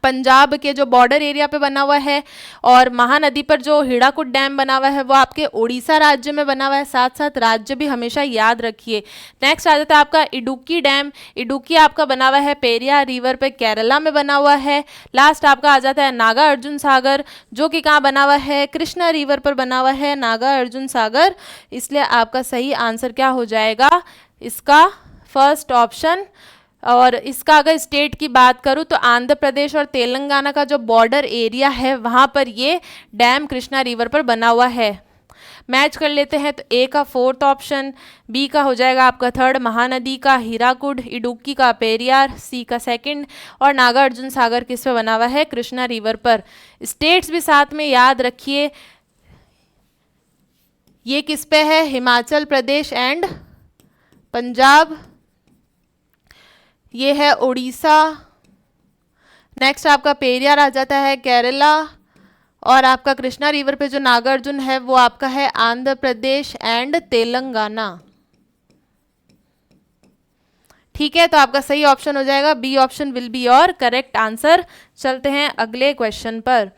पंजाब के जो बॉर्डर एरिया पे बना हुआ है, और महानदी पर जो हीराकुद डैम बना हुआ है वो आपके उड़ीसा राज्य में बना हुआ है। साथ साथ राज्य भी हमेशा याद रखिए। नेक्स्ट आ जाता है आपका इडुक्की डैम। इडुक्की आपका बना हुआ है पेरियार रिवर पे, केरला में बना हुआ है। लास्ट आपका आ जाता है नागा अर्जुन सागर, जो कि कहाँ बना हुआ है? कृष्णा रिवर पर बना हुआ है नागा अर्जुन सागर। इसलिए आपका सही आंसर क्या हो जाएगा? इसका फर्स्ट ऑप्शन। और इसका अगर स्टेट की बात करूँ तो आंध्र प्रदेश और तेलंगाना का जो बॉर्डर एरिया है वहाँ पर ये डैम कृष्णा रिवर पर बना हुआ है। मैच कर लेते हैं। तो ए का फोर्थ ऑप्शन, बी का हो जाएगा आपका थर्ड महानदी का हीराकुड, इडुक्की का पेरियार, सी का सेकंड, और नागा अर्जुन सागर किस पे बना हुआ है? कृष्णा रिवर पर। स्टेट्स भी साथ में याद रखिए, ये किस पे है? हिमाचल प्रदेश एंड पंजाब, ये है उड़ीसा। नेक्स्ट आपका पेरियार आ जाता है केरला, और आपका कृष्णा रिवर पे जो नागार्जुन है वो आपका है आंध्र प्रदेश एंड तेलंगाना। ठीक है, तो आपका सही ऑप्शन हो जाएगा B option will be your correct answer. चलते हैं अगले क्वेश्चन पर।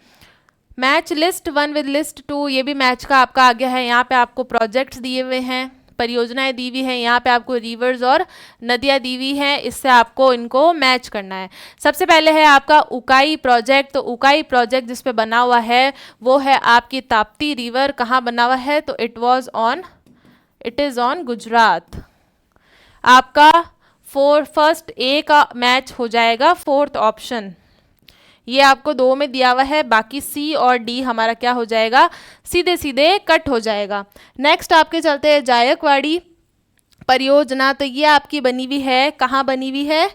मैच लिस्ट 1 विद लिस्ट 2, ये भी मैच का आपका आ गया है। यहाँ पे आपको प्रोजेक्ट्स दिए हुए हैं। परियोजनाएं दी हुई हैं, यहाँ पे आपको रिवर्स और नदियाँ दी हुई हैं, इससे आपको इनको मैच करना है। सबसे पहले है आपका उकाई प्रोजेक्ट। तो उकाई प्रोजेक्ट जिस पे बना हुआ है वो है आपकी ताप्ती रिवर। कहाँ बना हुआ है? तो इट इज़ ऑन गुजरात। आपका फर्स्ट ए का मैच हो जाएगा फोर्थ ऑप्शन। ये आपको 2 में दिया हुआ है, बाकी सी और डी हमारा क्या हो जाएगा? सीधे सीधे कट हो जाएगा। नेक्स्ट आपके चलते हैं जायकवाड़ी परियोजना। तो ये आपकी बनी हुई है, कहाँ बनी हुई है?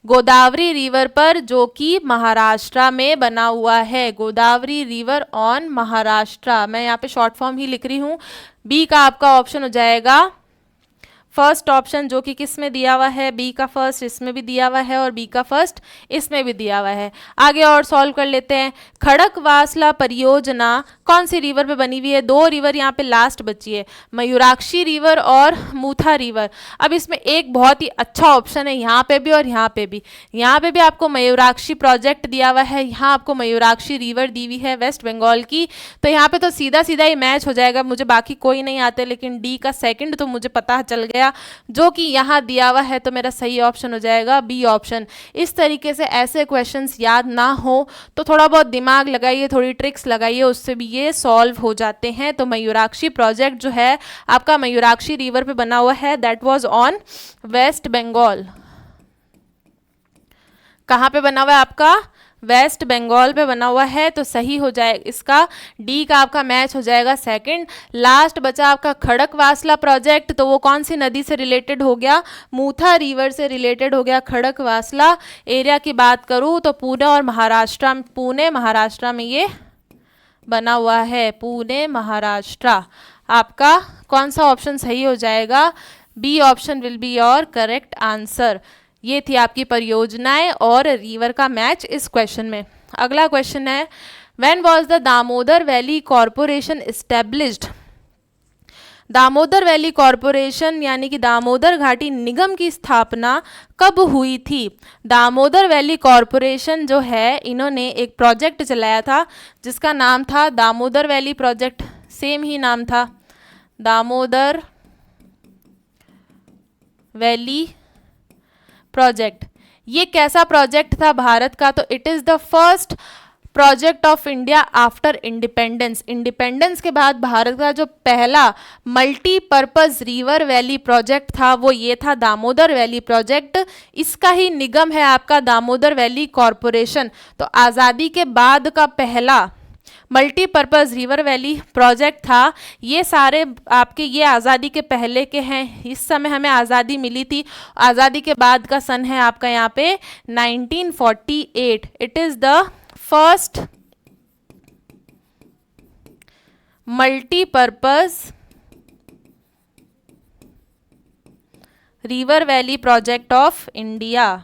गोदावरी रिवर पर, जो कि महाराष्ट्र में बना हुआ है। Godavari river on Maharashtra. मैं यहाँ पे शॉर्ट फॉर्म ही लिख रही हूँ। बी का आपका ऑप्शन हो जाएगा फर्स्ट ऑप्शन, जो कि किस में दिया हुआ है? बी का फर्स्ट इसमें भी दिया हुआ है और बी का फर्स्ट इसमें भी दिया हुआ है। आगे और सॉल्व कर लेते हैं। खड़कवासला परियोजना कौन सी रिवर पे बनी हुई है? 2 रिवर यहाँ पे लास्ट बची है, मयूराक्षी रिवर और मूथा रिवर। अब इसमें एक बहुत ही अच्छा ऑप्शन है यहाँ पे भी और यहाँ पे भी। यहाँ पे भी आपको मयूराक्षी प्रोजेक्ट दिया हुआ है, यहाँ आपको मयूराक्षी रिवर दी हुई है वेस्ट बंगाल की। तो यहाँ पे तो सीधा सीधा ही मैच हो जाएगा। मुझे बाकी कोई नहीं आते, लेकिन डी का सेकंड तो मुझे पता चल गया, जो कि यहाँ दिया हुआ है। तो मेरा सही ऑप्शन हो जाएगा बी ऑप्शन। इस तरीके से ऐसे क्वेश्चंस याद ना हो तो थोड़ा बहुत दिमाग लगाइए, थोड़ी ट्रिक्स लगाइए, उससे भी ये सॉल्व हो जाते हैं। तो मयूराक्षी प्रोजेक्ट जो है आपका मयूराक्षी रिवर पे बना हुआ है, that was on West Bengal. कहाँ पे बना हुआ है आपका? वेस्ट बंगाल पे बना हुआ है। तो सही हो जाएगा इसका डी का आपका मैच हो जाएगा सेकंड। लास्ट बचा आपका खड़कवासला प्रोजेक्ट। तो वो कौन सी नदी से रिलेटेड हो गया? मूथा रिवर से रिलेटेड हो गया खड़कवासला। एरिया की बात करूँ तो पुणे महाराष्ट्र में ये बना हुआ है। पुणे महाराष्ट्र। आपका कौन सा ऑप्शन सही हो जाएगा? B option will be your correct answer. ये थी आपकी परियोजनाएं और रिवर का मैच इस क्वेश्चन में। अगला क्वेश्चन है, when was the Damodar Valley corporation established? Damodar Valley corporation यानी कि दामोदर घाटी निगम की स्थापना कब हुई थी? दामोदर वैली कॉरपोरेशन जो है, इन्होंने एक प्रोजेक्ट चलाया था जिसका नाम था दामोदर वैली प्रोजेक्ट। सेम ही नाम था, दामोदर वैली प्रोजेक्ट। ये कैसा प्रोजेक्ट था भारत का? तो it is the first project of India after independence. Independence के बाद भारत का जो पहला मल्टीपर्पज़ रिवर वैली प्रोजेक्ट था वो ये था दामोदर वैली प्रोजेक्ट। इसका ही निगम है आपका दामोदर वैली कॉरपोरेशन। तो आज़ादी के बाद का पहला मल्टीपर्पज़ रिवर वैली प्रोजेक्ट था। ये सारे आपके ये आज़ादी के पहले के हैं। इस समय हमें आज़ादी मिली थी, आज़ादी के बाद का सन है आपका यहाँ पे 1948। It is the first multipurpose river valley project of India.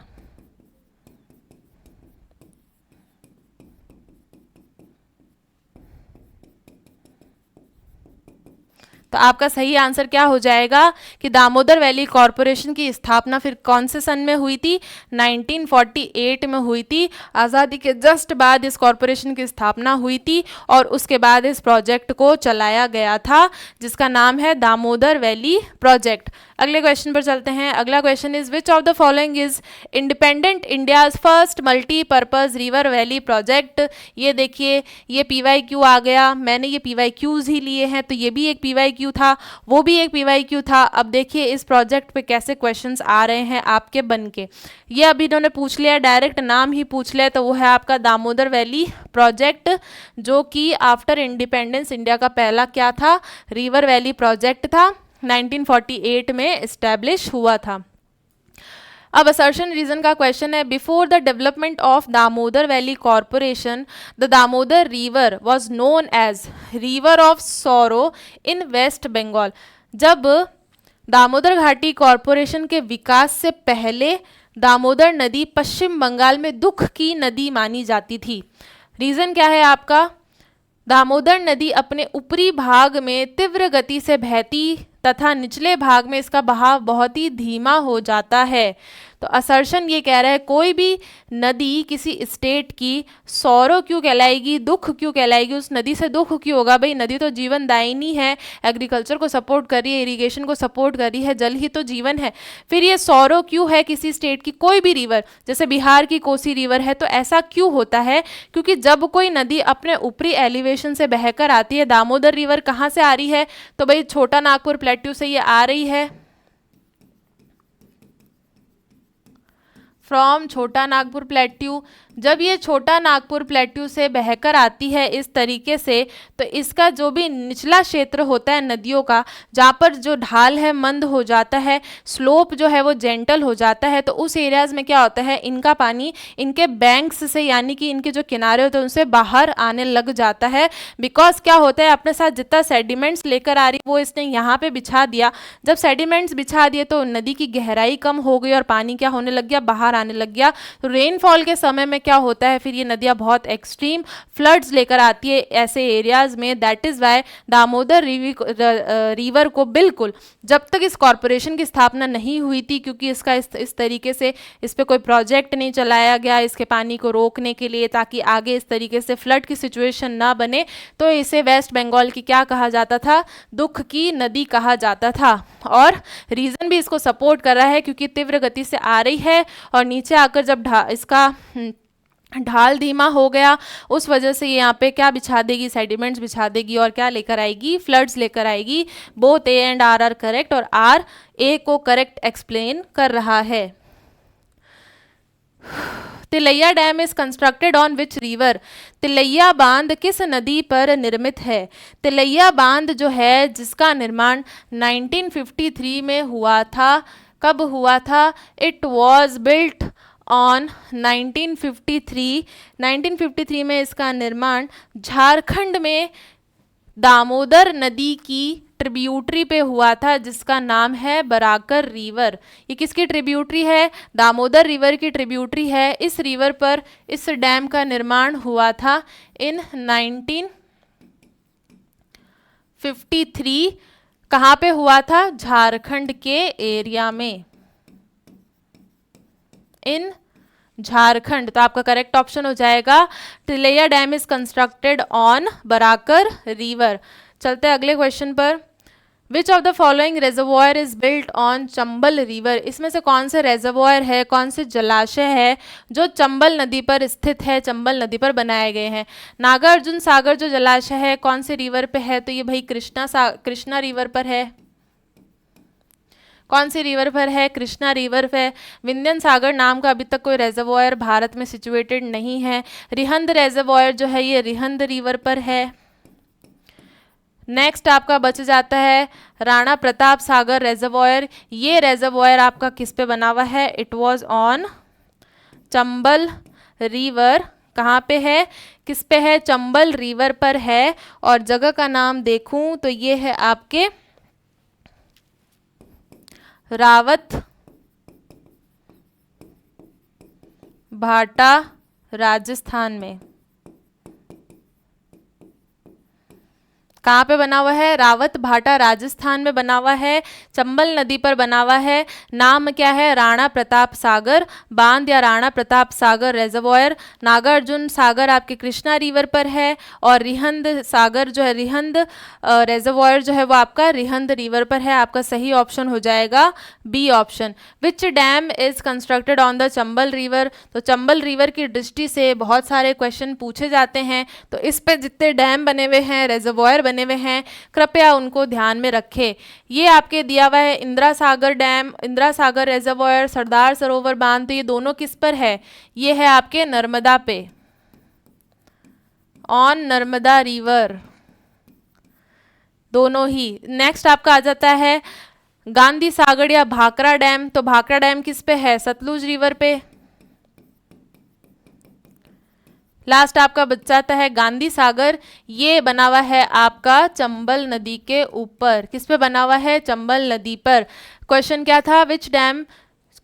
तो आपका सही आंसर क्या हो जाएगा कि दामोदर वैली कॉरपोरेशन की स्थापना फिर कौन से सन में हुई थी? 1948 में हुई थी। आज़ादी के जस्ट बाद इस कॉरपोरेशन की स्थापना हुई थी और उसके बाद इस प्रोजेक्ट को चलाया गया था जिसका नाम है दामोदर वैली प्रोजेक्ट। अगले क्वेश्चन पर चलते हैं। अगला question is which of the following is independent India's first multipurpose river valley project? ये देखिए, ये PYQ आ गया। मैंने ये PYQs ही लिए हैं, तो ये भी एक PYQ था, वो भी एक PYQ था। अब देखिए इस प्रोजेक्ट पे कैसे क्वेश्चंस आ रहे हैं आपके बन के। ये अभी इन्होंने पूछ लिया, डायरेक्ट नाम ही पूछ लिया, तो वो है आपका दामोदर वैली प्रोजेक्ट, जो कि आफ्टर इंडिपेंडेंस इंडिया का पहला क्या था? रिवर वैली प्रोजेक्ट था। 1948 में एस्टैब्लिश हुआ था। अब असर्शन रीजन का क्वेश्चन है, before the development of Damodar Valley Corporation the Damodar river was known as river of sorrow in West Bengal. जब दामोदर घाटी कॉरपोरेशन के विकास से पहले दामोदर नदी पश्चिम बंगाल में दुख की नदी मानी जाती थी। रीज़न क्या है आपका? दामोदर नदी अपने ऊपरी भाग में तीव्र गति से बहती तथा निचले भाग में इसका बहाव बहुत ही धीमा हो जाता है। तो असर्शन ये कह रहा है कोई भी नदी किसी स्टेट की सौरो क्यों कहलाएगी, दुख क्यों कहलाएगी, उस नदी से दुख क्यों होगा? भाई नदी तो जीवन दायिनी है, एग्रीकल्चर को सपोर्ट कर रही है, इरिगेशन को सपोर्ट कर रही है, जल ही तो जीवन है। फिर ये सौरो क्यों है किसी स्टेट की? कोई भी रिवर, जैसे बिहार की कोसी रिवर है, तो ऐसा क्यों होता है? क्योंकि जब कोई नदी अपने ऊपरी एलिवेशन से बहकर आती है, दामोदर रिवर कहाँ से आ रही है? तो भाई छोटा नागपुर प्लेट्यू से ये आ रही है, फ्रॉम छोटा नागपुर प्लेट्यू। जब ये छोटा नागपुर प्लेट्यू से बहकर आती है इस तरीके से, तो इसका जो भी निचला क्षेत्र होता है नदियों का, जहाँ पर जो ढाल है मंद हो जाता है, स्लोप जो है वो जेंटल हो जाता है, तो उस एरियाज में क्या होता है, इनका पानी इनके बैंक्स से यानी कि इनके जो किनारे होते हैं उनसे बाहर आने लग जाता है। बिकॉज क्या होता है, अपने साथ जितना सेडिमेंट्स लेकर आ रही वो इसने यहाँ पे बिछा दिया। जब सेडिमेंट्स बिछा दिए तो नदी की गहराई कम हो गई और पानी क्या होने लग गया, बाहर आने लग गया। तो रेनफॉल के समय में क्या होता है, फिर ये नदियाँ बहुत एक्सट्रीम फ्लड्स लेकर आती है ऐसे एरियाज में। That is why Damodar river को बिल्कुल जब तक इस कॉरपोरेशन की स्थापना नहीं हुई थी, क्योंकि इसका इस तरीके से इस पर कोई प्रोजेक्ट नहीं चलाया गया इसके पानी को रोकने के लिए, ताकि आगे इस तरीके से फ्लड की सिचुएशन ना बने, तो इसे वेस्ट बंगाल की क्या कहा जाता था, दुख की नदी कहा जाता था। और रीज़न भी इसको सपोर्ट कर रहा है क्योंकि तीव्र गति से आ रही है और नीचे आकर जब इसका ढाल धीमा हो गया, उस वजह से ये यहाँ पे क्या बिछा देगी, सेडिमेंट्स बिछा देगी और क्या लेकर आएगी, फ्लड्स लेकर आएगी। Both A and R are correct, और आर ए को करेक्ट एक्सप्लेन कर रहा है। Tilaiya dam is constructed on which river? Tilaiya बांध किस नदी पर निर्मित है? तिलैया बांध जो है जिसका निर्माण 1953 में हुआ था। कब हुआ था? It was built on 1953। 1953 में इसका निर्माण झारखंड में दामोदर नदी की ट्रिब्यूटरी पे हुआ था जिसका नाम है बराकर रिवर। ये किसकी ट्रिब्यूटरी है? दामोदर रिवर की ट्रिब्यूटरी है। इस रिवर पर इस डैम का निर्माण हुआ था इन 1953। कहाँ पे हुआ था? झारखंड के एरिया में, इन झारखंड। तो आपका करेक्ट ऑप्शन हो जाएगा Tilaiya dam is constructed on Barakar river. चलते हैं अगले क्वेश्चन पर। Which of the following reservoir is built on Chambal river? इसमें से कौन से रेजर्वॉयर है, कौन से जलाशय है जो चंबल नदी पर स्थित है, चंबल नदी पर बनाए गए हैं? नागार्जुन सागर जो जलाशय है कौन से रिवर पे है? तो ये भाई कृष्णा रिवर पर है। कौन सी रिवर पर है? कृष्णा रिवर पे। विंध्यन सागर नाम का अभी तक कोई रेजर्वॉयर भारत में सिचुएटेड नहीं है। रिहंद रेजर्वॉयर जो है ये रिहंद रिवर पर है। नेक्स्ट आपका बच जाता है राणा प्रताप सागर रेजर्वॉयर। ये रेजर्वॉयर आपका किस पे बना हुआ है? It was on Chambal river. कहाँ पे है, किस पे है? चंबल रिवर पर है। और जगह का नाम देखूं तो ये है आपके रावत भाटा राजस्थान में। कहाँ पे बना हुआ है? रावत भाटा राजस्थान में बना हुआ है, चंबल नदी पर बना हुआ है। नाम क्या है? राणा प्रताप सागर बांध या राणा प्रताप सागर रेजर्वॉयर। नागार्जुन सागर आपके कृष्णा रिवर पर है और रिहंद सागर जो है, रिहंद रेजर्वॉयर जो है वो आपका रिहंद रिवर पर है। आपका सही ऑप्शन हो जाएगा B option. Which dam is constructed on the Chambal river? तो चंबल रिवर की दृष्टि से बहुत सारे क्वेश्चन पूछे जाते हैं, तो इस पे जितने डैम बने हुए हैं, रेजर्वॉयर बने हुए हैं, कृपया उनको ध्यान में रखें। ये आपके दिया हुआ है इंदिरा सागर डैम, इंदिरा सागर रेजर्वॉयर, सरदार सरोवर बांध। तो ये दोनों किस पर है? ये है आपके नर्मदा पे, ऑन नर्मदा रिवर, दोनों ही। नेक्स्ट आपका आ जाता है गांधी सागर या भाखड़ा डैम। तो भाखड़ा डैम किस पे है? सतलुज रिवर पे। लास्ट आपका बच जाता है गांधी सागर। ये बना हुआ है आपका चंबल नदी के ऊपर। किस पे बना हुआ है? चंबल नदी पर। क्वेश्चन क्या था? Which dam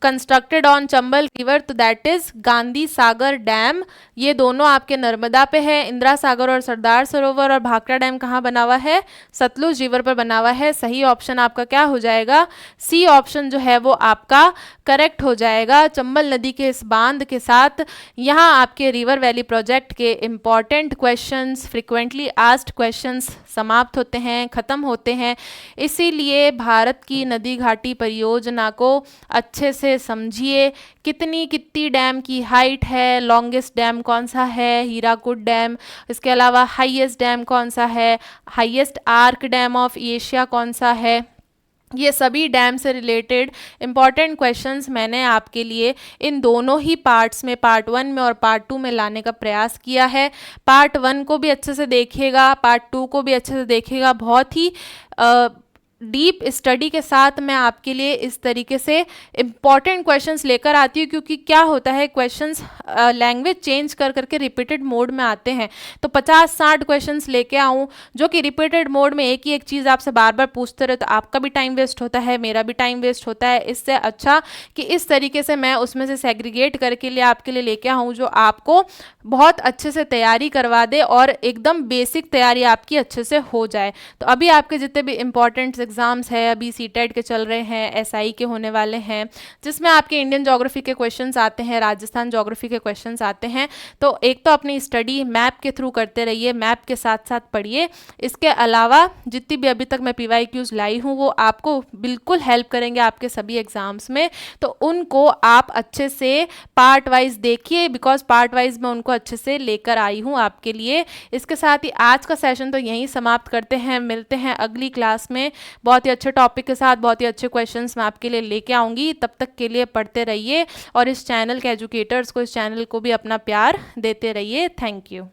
constructed on Chambal river, तो that is Gandhi Sagar dam. ये दोनों आपके नर्मदा पे है। इंदिरा सागर और सरदार सरोवर और भाखड़ा डैम कहाँ बना हुआ है? सतलुज रिवर पर बना हुआ है। सही ऑप्शन आपका क्या हो जाएगा? सी ऑप्शन जो है वो आपका करेक्ट हो जाएगा। चंबल नदी के इस बांध के साथ यहाँ आपके रिवर वैली प्रोजेक्ट के important questions, frequently asked questions समाप्त होते हैं, खत्म होते हैं। इसीलिए भारत की नदी घाटी परियोजना को अच्छे से समझिए। कितनी डैम की हाइट है, लॉन्गेस्ट डैम कौन सा है? हीराकुड डैम। इसके अलावा हाईएस्ट डैम कौन सा है? Highest arc dam of Asia कौन सा है? ये सभी डैम से रिलेटेड इंपॉर्टेंट क्वेश्चंस मैंने आपके लिए इन दोनों ही पार्ट्स में, पार्ट 1 में और पार्ट 2 में लाने का प्रयास किया है। पार्ट 1 को भी अच्छे से देखिएगा, पार्ट 2 को भी अच्छे से देखिएगा। बहुत ही डीप स्टडी के साथ मैं आपके लिए इस तरीके से इम्पॉर्टेंट क्वेश्चंस लेकर आती हूँ, क्योंकि क्या होता है, क्वेश्चंस लैंग्वेज चेंज कर करके रिपीटेड मोड में आते हैं। तो 50-60 क्वेश्चंस लेके आऊँ जो कि रिपीटेड मोड में एक ही एक चीज़ आपसे बार बार पूछते रहे, तो आपका भी टाइम वेस्ट होता है, मेरा भी टाइम वेस्ट होता है। इससे अच्छा कि इस तरीके से मैं उसमें से सेग्रीगेट करके लिए आपके लिए लेके आऊँ जो आपको बहुत अच्छे से तैयारी करवा दे और एकदम बेसिक तैयारी आपकी अच्छे से हो जाए। तो अभी आपके जितने भी इंपॉर्टेंट एग्जाम्स है, अभी सीटेट के चल रहे हैं, एसआई के होने वाले हैं, जिसमें आपके इंडियन ज्योग्राफी के क्वेश्चंस आते हैं, राजस्थान ज्योग्राफी के क्वेश्चंस आते हैं। तो एक तो अपनी स्टडी मैप के थ्रू करते रहिए, मैप के साथ साथ पढ़िए। इसके अलावा जितनी भी अभी तक मैं PYQs लाई हूँ वो आपको बिल्कुल हेल्प करेंगे आपके सभी एग्जाम्स में। तो उनको आप अच्छे से पार्ट वाइज देखिए, बिकॉज पार्ट वाइज मैं उनको अच्छे से लेकर आई हूँ आपके लिए। इसके साथ ही आज का सेशन तो यहीं समाप्त करते हैं। मिलते हैं अगली क्लास में बहुत ही अच्छे टॉपिक के साथ, बहुत ही अच्छे क्वेश्चंस मैं आपके लिए लेके आऊँगी। तब तक के लिए पढ़ते रहिए और इस चैनल के एजुकेटर्स को, इस चैनल को भी अपना प्यार देते रहिए। Thank you.